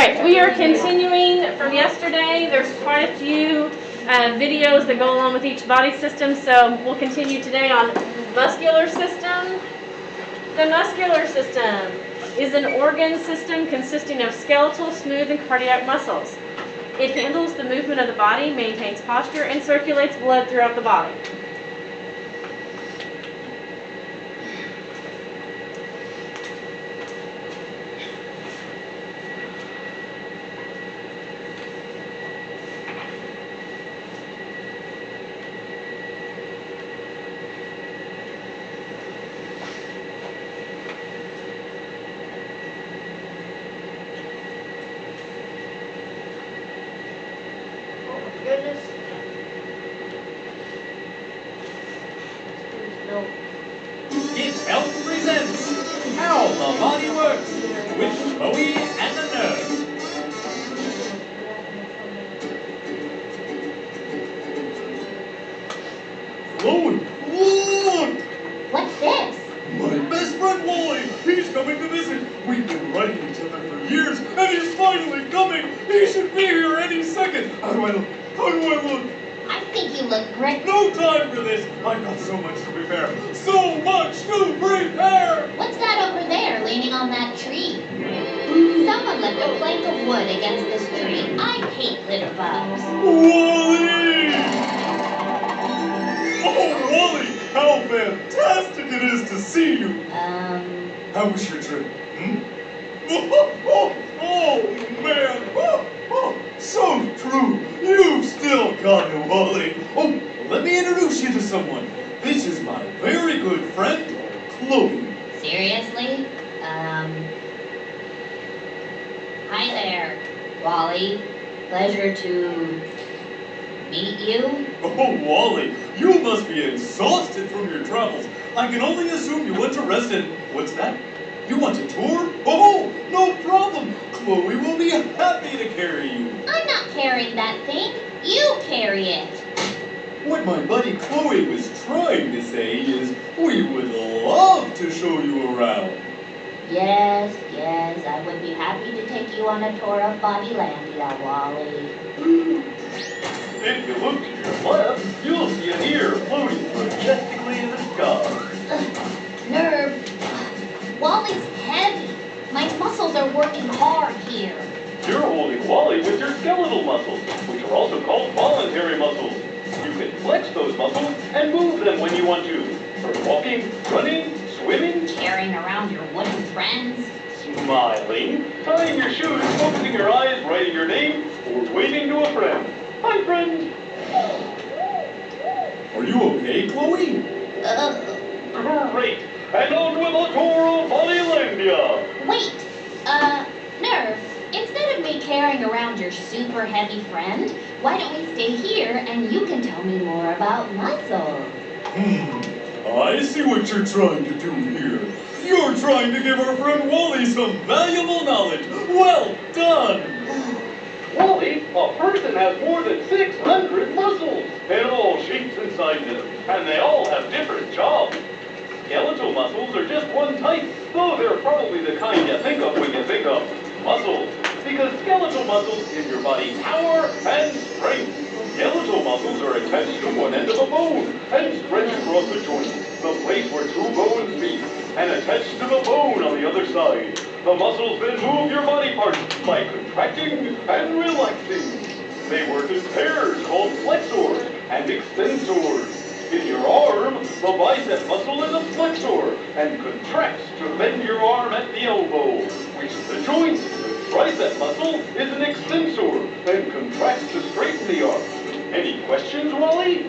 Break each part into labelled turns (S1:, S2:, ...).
S1: right, we are continuing from yesterday. There's quite a few videos that go along with each body system, so we'll continue today on muscular system. The muscular system is an organ system consisting of skeletal, smooth, and cardiac muscles. It handles the movement of the body, maintains posture, and circulates blood throughout the body.
S2: Goodness. No.
S3: It Health presents How the Body Works with Chloe and the Nurse. Chloe, look!
S2: What's this?
S3: My best friend Wally, he's coming to visit. We've been writing each other for years, and he's finally coming. He should be here any second. How do I look? How do I look?
S2: I think you look great.
S3: No time for this. I've got so much to prepare. So much to prepare!
S2: What's that over there leaning on that tree? Someone left a plank of wood against this tree. I hate litter bugs.
S3: Wally! Oh, Wally! How fantastic it is to see you! How was your trip? Oh, man! So true! You've still got it, Wally! Oh, let me introduce you to someone. This is my very good friend, Chloe.
S2: Seriously? Hi there, Wally. Pleasure to meet you.
S3: Oh, Wally, you must be exhausted from your travels. I can only assume you went to rest and... What's that? You want a tour? Oh, no problem. Chloe will be happy to carry you.
S2: I'm not carrying that thing. You carry it.
S3: What my buddy Chloe was trying to say is we would love to show you around.
S2: Yes, I would be happy to take you on a tour of Bodylandia, Wally.
S3: If you look to your left, you'll see a deer floating majestically in the sky.
S2: Nerve. Wally's heavy. My muscles are working hard here.
S4: You're holding Wally with your skeletal muscles, which are also called voluntary muscles. You can flex those muscles and move them when you want to. For walking, running, swimming,
S2: Carrying around your wooden friends.
S4: smiling, tying your shoes, focusing your eyes, writing your name, or waving to a friend. Hi, friend.
S3: Are you okay, Chloe?
S4: Great. And on with a tour of Bodylandia.
S2: Wait, Nerve, instead of me carrying around your super heavy friend, why don't we stay here and you can tell me more about muscles?
S3: I see what you're trying to do here. You're trying to give our friend Wally some valuable knowledge. Well done!
S4: Wally, a person has more than 600 muscles in all shapes and sizes, and they all have different jobs. Skeletal muscles are just one type, though they're probably the kind you think of when you think of muscles, because skeletal muscles give your body power and strength. Skeletal muscles are attached to one end of a bone and stretch across the joint, the place where two bones meet, and attached to the bone on the other side. The muscles then move your body parts by contracting and relaxing. They work in pairs called flexors and extensors. In your arm, the bicep muscle is a flexor and contracts to bend your arm at the elbow, which is the joint. The tricep muscle is an extensor and contracts to straighten the arm. Any questions, Wally?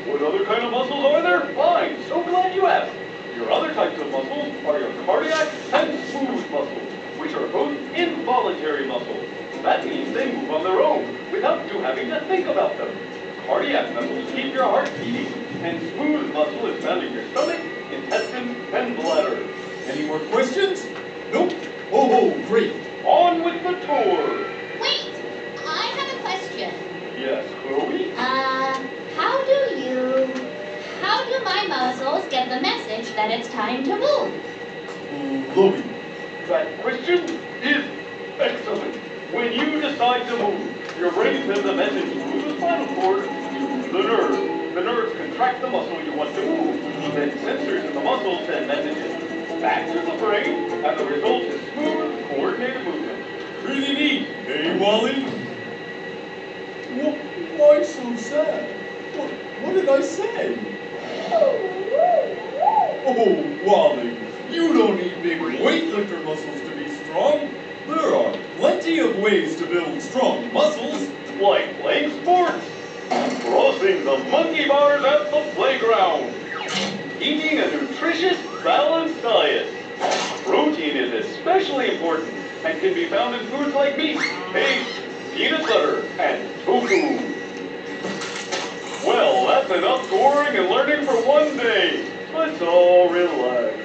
S4: What other kind of muscles are there? Fine, so glad you asked. Your other types of muscles are your cardiac and smooth muscles, which are both involuntary muscles. That means they move on their own, without you having to think about them. Cardiac muscles keep your heart beating, and smooth muscle is found in your stomach, intestines, and bladder.
S3: Any more questions? Nope. Oh, great.
S4: On with the tour.
S2: Wait, I have a question.
S4: Yes, Chloe?
S2: How do my muscles get the message that it's time to move?
S3: Chloe,
S4: question is excellent. When you decide to move, your brain sends a message through the spinal cord to the nerve. The nerves contract the muscle you want to move. Then sensors in the muscle send messages back to the brain, and the result is smooth, coordinated movement.
S3: Pretty neat, hey, Wally? Why so sad? What did I say? Oh, Wally, you don't need big weightlifter muscles to be strong. There are plenty of ways to build strong muscles.
S4: Like playing sports, crossing the monkey bars at the playground, eating a nutritious, balanced diet. Protein is especially important and can be found in foods like meat, eggs, peanut butter, and tofu. Well, that's enough scoring and learning for one day. Let's all relax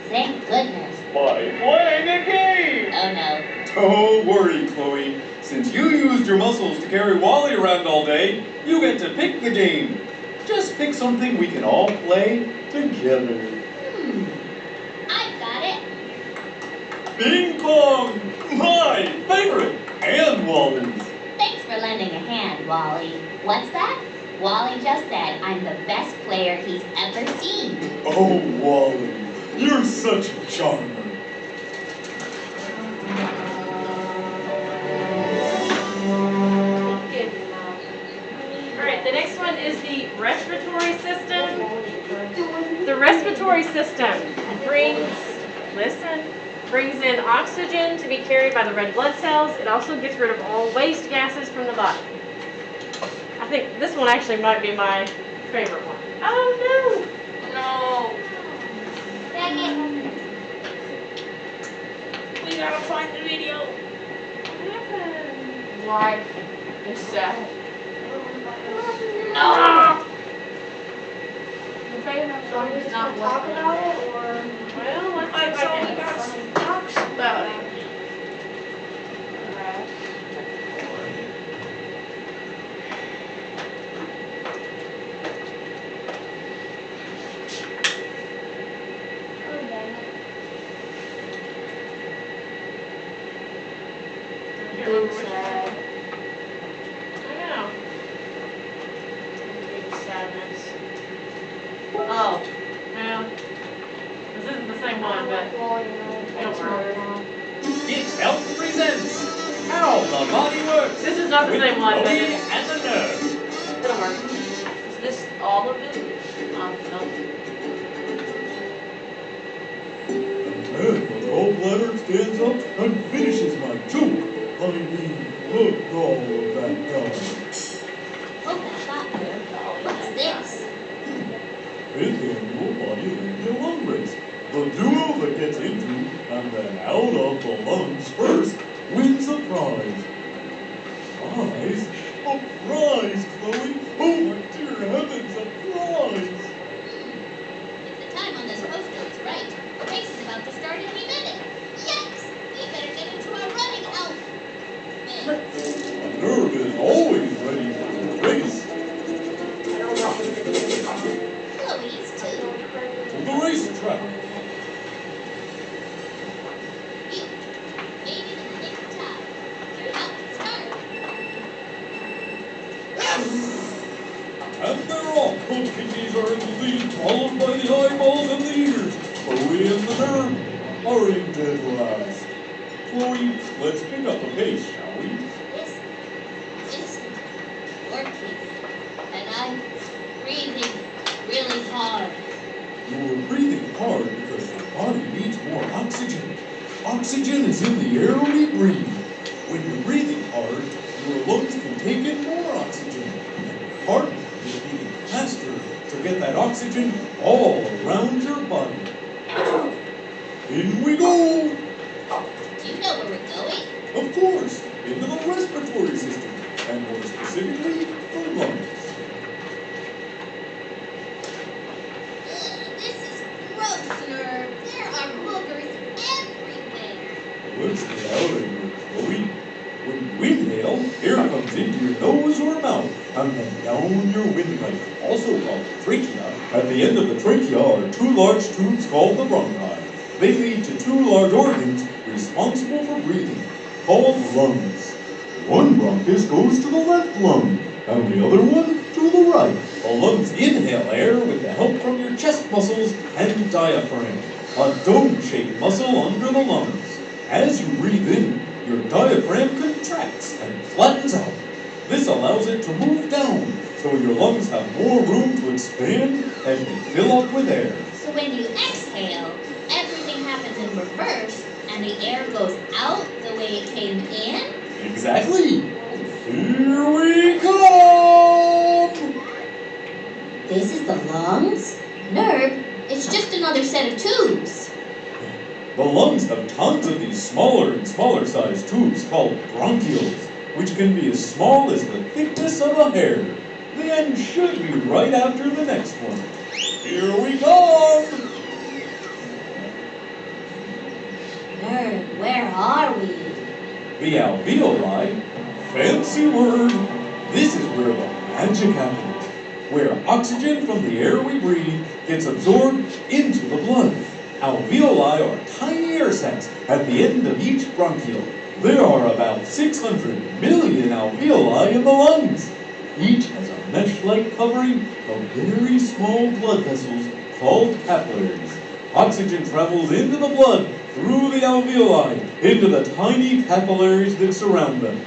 S2: Thank goodness.
S4: by playing a game.
S2: Oh no.
S3: Don't worry, Chloe. Since you used your muscles to carry Wally around all day, you get to pick the game. Just pick something we can all play together.
S2: I've got it.
S3: Ping pong! My favorite! And Wally's.
S2: Thanks for lending a hand, Wally. What's that? Wally just said I'm the best player he's ever seen.
S3: Oh, Wally, you're such a charmer.
S1: Alright, the next one is the respiratory system. The respiratory system brings in oxygen to be carried by the red blood cells. It also gets rid of all waste gases from the body. I think this one actually might be my favorite one. Oh no!
S2: Dang it.
S5: We gotta find the video.
S1: What happened?
S5: Life is sad.
S1: No!
S5: Okay, enough, so I'm just not talk about it, or
S1: Well, let's see
S5: I
S1: if I
S5: only
S1: can.
S5: got some talks about it.
S1: I can't remember
S5: Big
S1: which
S5: sad.
S1: one. I know.
S5: Big sadness.
S1: Oh, well, this isn't the same one, but
S5: Don't worry.
S3: It's Health presents How the Body Works.
S1: this is not the
S3: with
S1: same one, but
S3: Chloe
S1: it,
S3: and the Nerd.
S1: it'll work.
S5: Is this all of it?
S1: No.
S3: And the gallbladder stands up and finishes my joke. I mean, look at all of that done.
S2: Hope that's not good. What's this?
S3: Fifth annual Body Olympia Lung Race. The duo that gets into and then out of the lungs first wins a prize. Prize? A prize, Chloe! Oh my dear heavens, a prize!
S2: If the time on this poster is right, the race is about to start any minute. Yikes! We better get into our running outfit.
S3: A Nerve is always ready for the race.
S2: Chloe's too.
S3: To the racetrack.
S2: You made it in the nick of time. You're about to start.
S3: And they're off. Both kidneys are in the lead, followed by the eyeballs and the ears. Chloe and the Nerve are in dead last. Chloe, let's pick up the pace, shall we?
S2: Listen, working, and I'm breathing really hard.
S3: You're breathing hard because your body needs more oxygen. Oxygen is in the air we breathe. When you're breathing hard, your lungs can take in more oxygen. And your heart is beating faster to get that oxygen all around your body. In we go!
S2: Do you know where we're going?
S3: Of course, into the respiratory system, and more specifically, the lungs.
S2: Ugh, this is gross, Nerve. There are boogers everywhere.
S3: Let's get out of here, Chloe. When you inhale, air comes into your nose or mouth, and then down your windpipe, also called the trachea. At the end of the trachea are two large tubes called the bronchi. They lead to two large organs responsible for breathing, called lungs. One bronchus goes to the left lung, and the other one to the right. The lungs inhale air with the help from your chest muscles and diaphragm, a dome-shaped muscle under the lungs. As you breathe in, your diaphragm contracts and flattens out. This allows it to move down, so your lungs have more room to expand as they fill up with air.
S2: So when you exhale, everything happens in reverse, and the air goes out the way it came in?
S3: Exactly. Here we come!
S2: This is the lungs? Nerve, it's just another set of tubes.
S3: The lungs have tons of these smaller and smaller sized tubes called bronchioles, which can be as small as the thickness of a hair. The end should be right after the next one. Here we come!
S2: Nerve, where are we?
S3: The alveoli, fancy word. This is where the magic happens, where oxygen from the air we breathe gets absorbed into the blood. Alveoli are tiny air sacs at the end of each bronchiole. There are about 600 million alveoli in the lungs. Each has a mesh-like covering of very small blood vessels called capillaries. Oxygen travels into the blood through the alveoli into the tiny capillaries that surround them.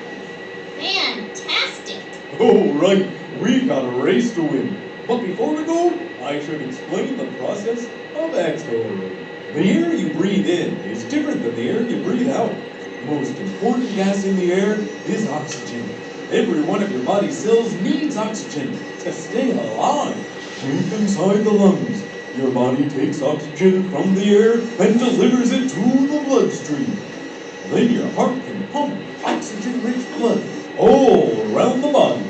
S2: Fantastic!
S3: Oh, right, we've got a race to win. But before we go, I should explain the process of exhaling. The air you breathe in is different than the air you breathe out. The most important gas in the air is oxygen. Every one of your body's cells needs oxygen to stay alive. Deep inside the lungs, your body takes oxygen from the air and delivers it to the bloodstream. Then your heart can pump oxygen-rich blood all around the body.